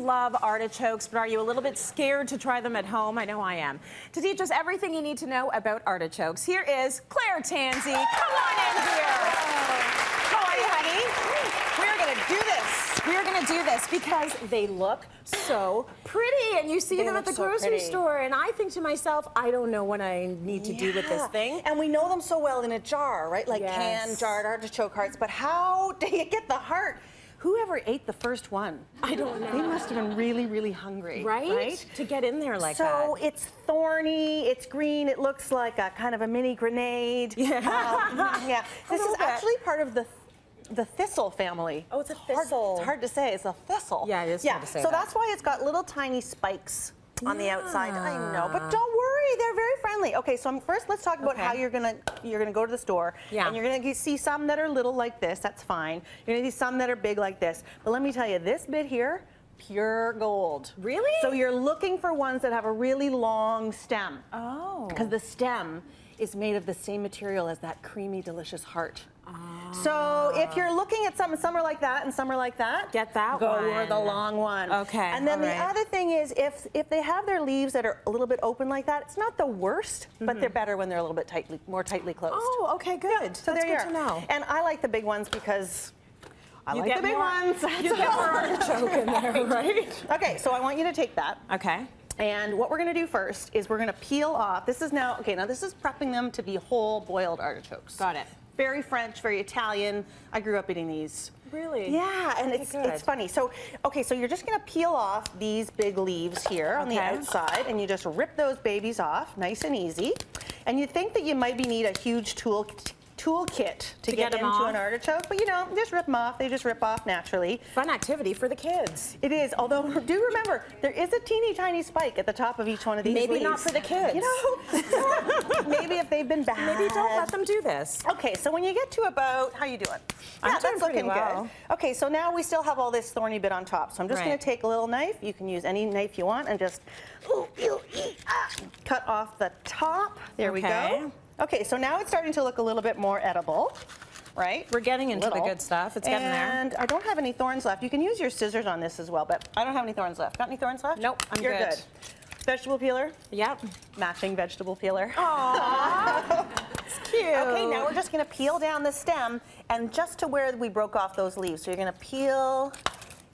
love artichokes, but are you a little bit scared to try them at home? I know I am. To teach us everything you need to know about artichokes, here is Claire Tansey. Come on in here. How are you, honey? We're going to do this. We're going to do this because they look so pretty, and you see them at the grocery store, and I think to myself, I don't know what I need to do with this thing. And we know them so well in a jar, right? Like canned, jarred artichoke hearts, but how do you get the heart? Whoever ate the first one? I don't know. They must have been really, really hungry. Right? To get in there like that. So it's thorny, it's green, it looks like a kind of a mini grenade. Yeah. This is actually part of the thistle family. Oh, it's a thistle. It's hard to say, it's a thistle. Yeah, it is hard to say So that. that's why it's got little tiny spikes on the outside. I know, but don't worry, they're very friendly. Okay, so first let's talk about how you're gonna go to the store, and you're gonna see some that are little like this. That's fine. You're gonna see some that are big like this. But let me tell you, this bit here, pure gold. Really? So you're looking for ones that have a really long stem. Oh. Because the stem is made of the same material as that creamy, delicious heart. So if you're looking at some are like that and some are like that, get that go one. for the long one. Okay. And then the other thing is if they have their leaves that are a little bit open like that, it's not the worst, but they're better when they're a little bit more tightly closed. Oh, okay, good. Yeah, so that's there you good are. to know. And I like the big ones because I like the big more, ones. You get more artichoke in there, right? Okay, so I want you to take that. Okay. And what we're going to do first is we're going to peel off. This is now this is prepping them to be whole boiled artichokes. Got it. Very French, very Italian. I grew up eating these. Really? Yeah, and it's funny. So, okay, so you're just going to peel off these big leaves here on the outside, and you just rip those babies off, nice and easy. And you think that you might need a huge toolkit to get into an artichoke, but you know, just rip them off. They just rip off naturally. Fun activity for the kids. It is, although do remember, there is a teeny tiny spike at the top of each one of these Maybe leaves. not for the kids. You know, maybe if they've been bad. Maybe don't let them do this. Okay, so when you get to about, how you doing? I'm doing that's looking pretty well. good. Okay, so now we still have all this thorny bit on top. So I'm just going to take a little knife. You can use any knife you want and just cut off the top. There we go. Okay, so now it's starting to look a little bit more edible, right? We're getting into the good stuff. It's getting there. And I don't have any thorns left. You can use your scissors on this as well, but I don't have any thorns left. Got any thorns left? Nope, I'm You're good. Vegetable peeler? Yep. Matching vegetable peeler. Aww. It's cute. Okay, now we're just going to peel down the stem and just to where we broke off those leaves. So you're going to peel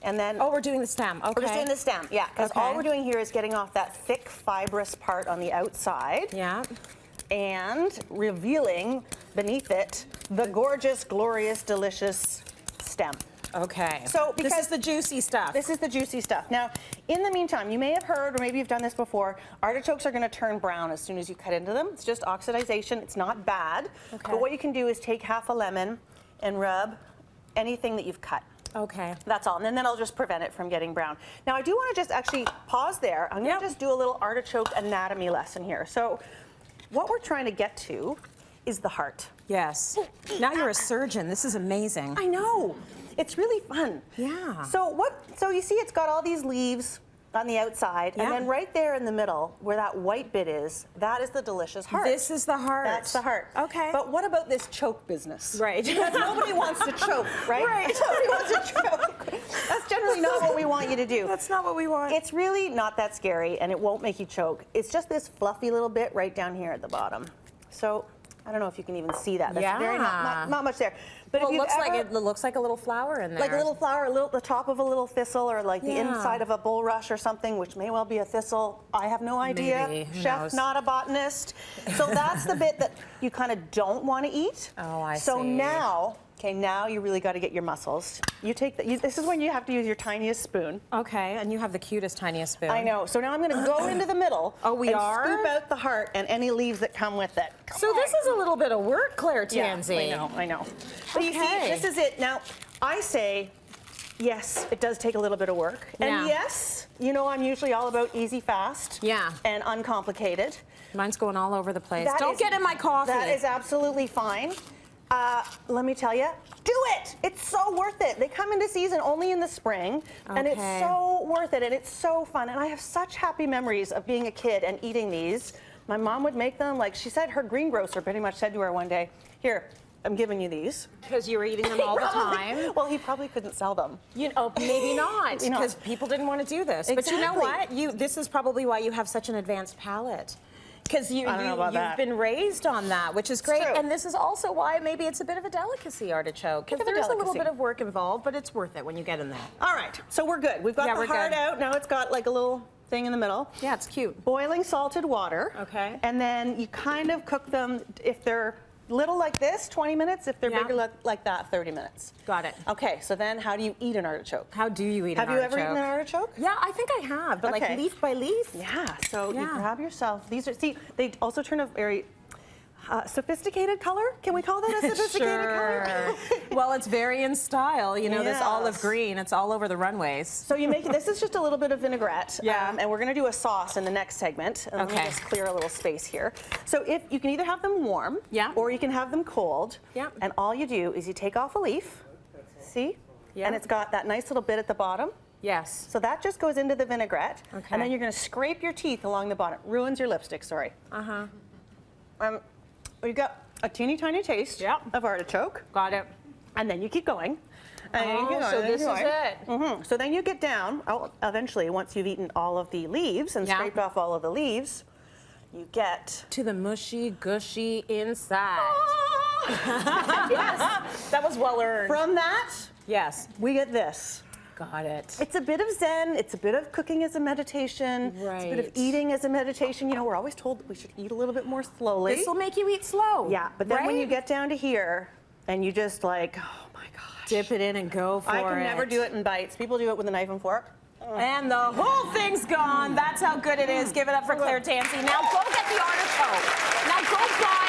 and then... Oh, we're doing the stem. Okay. We're just doing the stem, yeah, because all we're doing here is getting off that thick, fibrous part on the outside. Yeah. And revealing beneath it the gorgeous, glorious, delicious stem. Okay. So this is the juicy stuff. This is the juicy stuff. Now, in the meantime, you may have heard, or maybe you've done this before, artichokes are going to turn brown as soon as you cut into them. It's just oxidization. It's not bad. Okay. But what you can do is take half a lemon and rub anything that you've cut. Okay. That's all, and then that'll just prevent it from getting brown. Now, I do want to just actually pause there. I'm going to just do a little artichoke anatomy lesson here. So, what we're trying to get to is the heart. Yes. Now you're a surgeon. This is amazing. I know. It's really fun. Yeah. So you see it's got all these leaves on the outside, and then right there in the middle, where that white bit is, that is the delicious heart. This is the heart. That's the heart. Okay. But what about this choke business? Right. Because nobody wants to choke, right? Right. Nobody wants to choke. That's generally not what we want you to do. That's not what we want. It's really not that scary, and it won't make you choke. It's just this fluffy little bit right down here at the bottom. So I don't know if you can even see that. That's very not much there. But well, if it looks like a little flower in there. Like a little flower, the top of a little thistle, or like the inside of a bulrush or something, which may well be a thistle. I have no idea. Maybe. Who Chef, knows? Not a botanist. So that's the bit that you kind of don't want to eat. Oh, I see. So now, now you really got to get your muscles. You take this is when you have to use your tiniest spoon. Okay, and you have the cutest, tiniest spoon. I know. So now I'm going to go into the middle. Oh, we are? Scoop out the heart and any leaves that come with it. So this is a little bit of work, Claire Tansey. Yeah, I know. But you see, this is it. Now, I say, yes, it does take a little bit of work. And yes, you know I'm usually all about easy, fast, and uncomplicated. Mine's going all over the place. Don't get in my coffee. That is absolutely fine. Let me tell you, do it. It's so worth it. They come into season only in the spring, and it's so worth it, and it's so fun. And I have such happy memories of being a kid and eating these. My mom would make them, like she said, her greengrocer pretty much said to her one day, here, I'm giving you these. Because you were eating them all the time. Well, he probably couldn't sell them. You know, maybe not, because people didn't want to do this. Exactly. But you know what? This is probably why you have such an advanced palate. Because you've been raised on that, which is great. And this is also why maybe it's a bit of a delicacy, artichoke. Because there's a little bit of work involved, but it's worth it when you get in there. All right, so we're good. We've got the heart out. Now it's got like a little thing in the middle. Yeah, it's cute. Boiling salted water. Okay. And then you kind of cook them, if they're little like this, 20 minutes. If they're bigger like that, 30 minutes. Got it. Okay, so then how do you eat an artichoke? How do you eat an artichoke? Have you ever eaten an artichoke? Yeah, I think I have, but like leaf by leaf? Yeah, so you grab yourself. These are, see, they also turn a very sophisticated color. Can we call that a sophisticated color? Well, it's very in style. You know, this olive green, it's all over the runways. So you make, this is just a little bit of vinaigrette. And we're gonna do a sauce in the next segment. And let me just clear a little space here. So if you can either have them warm, or you can have them cold. And all you do is you take off a leaf, see? And it's got that nice little bit at the bottom. Yes. So that just goes into the vinaigrette. And then you're gonna scrape your teeth along the bottom. Ruins your lipstick, sorry. We've got a teeny tiny taste of artichoke. Got it. And then you keep going. So this is it. So then you get down, eventually, once you've eaten all of the leaves and scraped off all of the leaves, you get to the mushy, gushy inside. Yes, that was well earned. From that, we get this. Got it. It's a bit of Zen, it's a bit of cooking as a meditation, it's a bit of eating as a meditation. You know, we're always told that we should eat a little bit more slowly. This will make you eat slow. Yeah, but then when you get down to here, and you just like, oh my gosh. Dip it in and go for it. I can never do it in bites. People do it with a knife and fork. And the whole thing's gone. That's how good it is. Give it up for Claire Tansey. Now go get the artichoke. Now go buy